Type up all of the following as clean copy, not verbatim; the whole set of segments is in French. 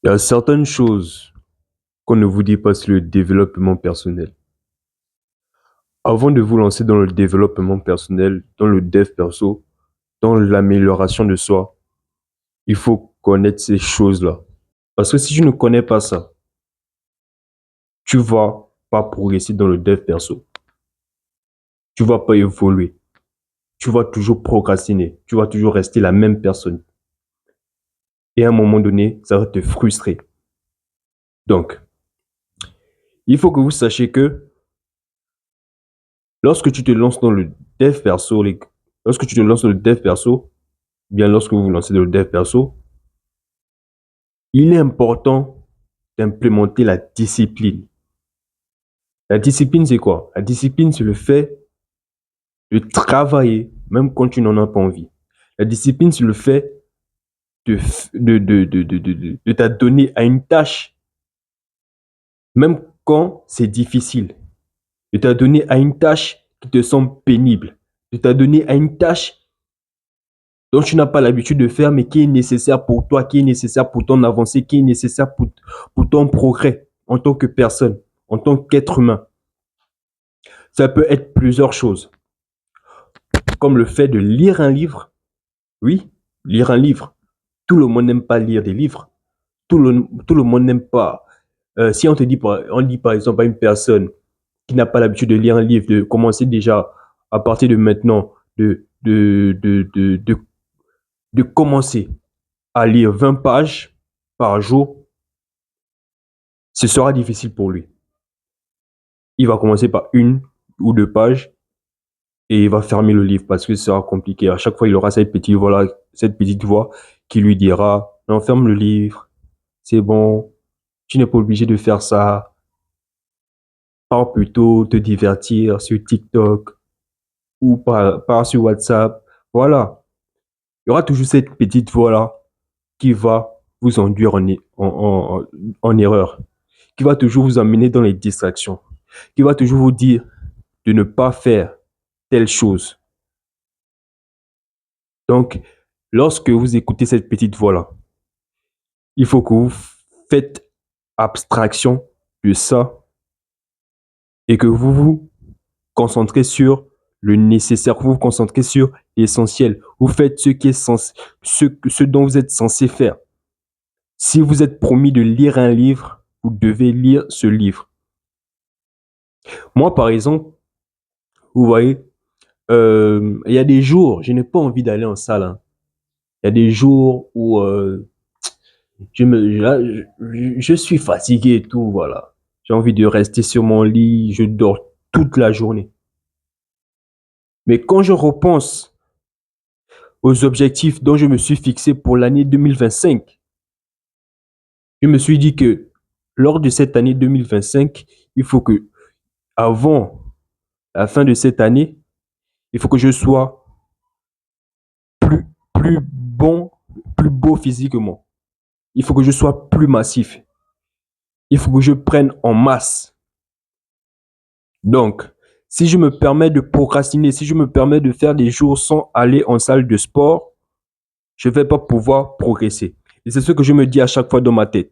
Il y a certaines choses qu'on ne vous dit pas sur le développement personnel. Avant de vous lancer dans le développement personnel, dans le dev perso, dans l'amélioration de soi, il faut connaître ces choses-là. Parce que si tu ne connais pas ça, tu vas pas progresser dans le dev perso. Tu vas pas évoluer. Tu vas toujours procrastiner. Tu vas toujours rester la même personne. Et à un moment donné, ça va te frustrer. Donc, il faut que vous sachiez que lorsque tu te lances dans le dev perso, lorsque tu te lances dans le dev perso, bien lorsque vous vous lancez dans le dev perso, il est important d'implémenter la discipline. La discipline, c'est quoi? La discipline, c'est le fait de travailler, même quand tu n'en as pas envie. La discipline, c'est le fait de t'adonner à une tâche, même quand c'est difficile. De t'adonner à une tâche qui te semble pénible. De t'adonner à une tâche dont tu n'as pas l'habitude de faire, mais qui est nécessaire pour toi, qui est nécessaire pour ton avancée, qui est nécessaire pour ton progrès en tant que personne, en tant qu'être humain. Ça peut être plusieurs choses, comme le fait de lire un livre. Oui, lire un livre. Tout le monde n'aime pas lire des livres. Tout le monde n'aime pas. Si on dit par exemple à une personne qui n'a pas l'habitude de lire un livre, de commencer déjà à partir de maintenant, de commencer à lire 20 pages par jour, ce sera difficile pour lui. Il va commencer par une ou deux pages et il va fermer le livre parce que ce sera compliqué. À chaque fois, il aura cette petite voix qui lui dira, non, ferme le livre, c'est bon, tu n'es pas obligé de faire ça. Pars plutôt te divertir sur TikTok ou par sur WhatsApp. Voilà. Il y aura toujours cette petite voix-là qui va vous induire en erreur, qui va toujours vous amener dans les distractions, qui va toujours vous dire de ne pas faire telle chose. Donc, lorsque vous écoutez cette petite voix-là, il faut que vous faites abstraction de ça et que vous vous concentrez sur le nécessaire, vous vous concentrez sur l'essentiel. Vous faites ce dont vous êtes censé faire. Si vous êtes promis de lire un livre, vous devez lire ce livre. Moi, par exemple, vous voyez, il y a des jours, je n'ai pas envie d'aller en salle, hein. Il y a des jours où je suis fatigué et tout, voilà. J'ai envie de rester sur mon lit, je dors toute la journée. Mais quand je repense aux objectifs dont je me suis fixé pour l'année 2025, je me suis dit que lors de cette année 2025, il faut que, avant la fin de cette année, il faut que je sois plus, plus bon, plus beau physiquement. Il faut que je sois plus massif. Il faut que je prenne en masse. Donc, si je me permets de procrastiner, si je me permets de faire des jours sans aller en salle de sport, je ne vais pas pouvoir progresser. Et c'est ce que je me dis à chaque fois dans ma tête.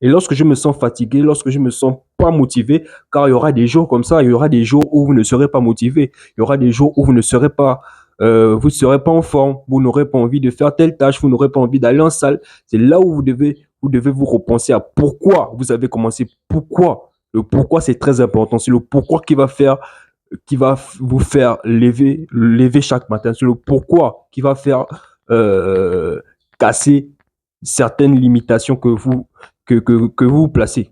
Et lorsque je me sens fatigué, lorsque je me sens pas motivé, car il y aura des jours comme ça, il y aura des jours où vous ne serez pas motivé, il y aura des jours où vous ne serez pas en forme, vous n'aurez pas envie de faire telle tâche, vous n'aurez pas envie d'aller en salle. C'est là où vous devez vous repenser à pourquoi vous avez commencé, pourquoi. Le pourquoi, c'est très important. C'est le pourquoi qui va vous faire lever chaque matin. C'est le pourquoi qui va faire euh, casser certaines limitations que vous placez.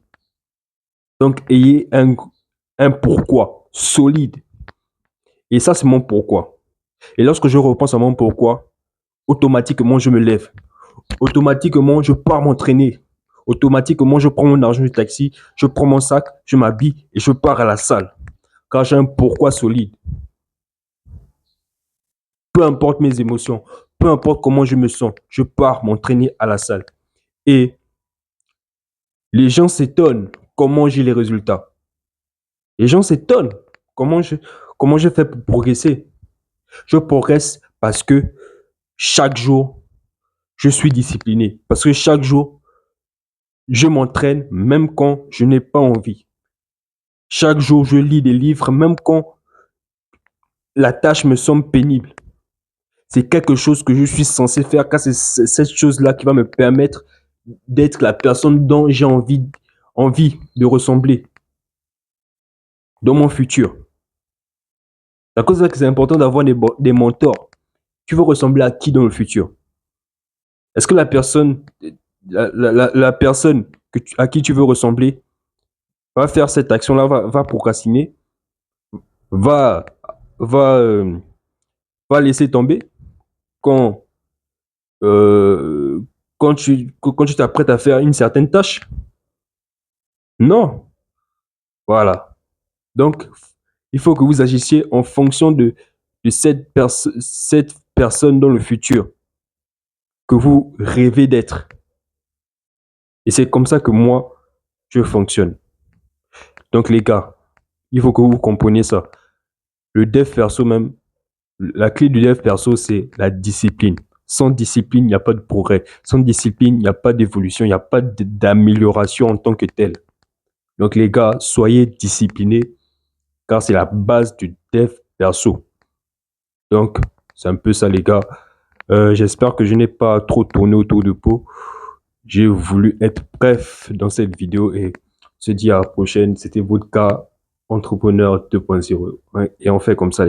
Donc, ayez un pourquoi solide. Et ça, c'est mon pourquoi. Et lorsque je repense à mon pourquoi, automatiquement, je me lève. Automatiquement, je pars m'entraîner. Automatiquement, je prends mon argent du taxi, je prends mon sac, je m'habille et je pars à la salle. Car j'ai un pourquoi solide. Peu importe mes émotions, peu importe comment je me sens, je pars m'entraîner à la salle. Et les gens s'étonnent comment j'ai les résultats. Les gens s'étonnent comment comment je fais pour progresser. Je progresse parce que chaque jour, je suis discipliné. Parce que chaque jour, Je m'entraîne même quand je n'ai pas envie. Chaque jour, je lis des livres même quand la tâche me semble pénible. C'est quelque chose que je suis censé faire car c'est cette chose-là qui va me permettre d'être la personne dont j'ai envie de ressembler dans mon futur. La cause c'est que c'est important d'avoir des mentors. Tu veux ressembler à qui dans le futur? Est-ce que la personne à qui tu veux ressembler va faire cette action-là, va procrastiner, va, va, euh, va laisser tomber quand, euh, quand tu t'apprêtes à faire une certaine tâche? Non. Voilà. Donc, il faut que vous agissiez en fonction de cette personne dans le futur que vous rêvez d'être. Et c'est comme ça que moi, je fonctionne. Donc, les gars, il faut que vous compreniez ça. Le dev perso même, la clé du dev perso, c'est la discipline. Sans discipline, il n'y a pas de progrès. Sans discipline, il n'y a pas d'évolution, il n'y a pas d'amélioration en tant que telle. Donc, les gars, soyez disciplinés car c'est la base du dev perso. Donc, c'est un peu ça, les gars. J'espère que je n'ai pas trop tourné autour de peau. J'ai voulu être bref dans cette vidéo et se dit à la prochaine. C'était votre cas entrepreneur 2.0. Ouais, et on fait comme ça.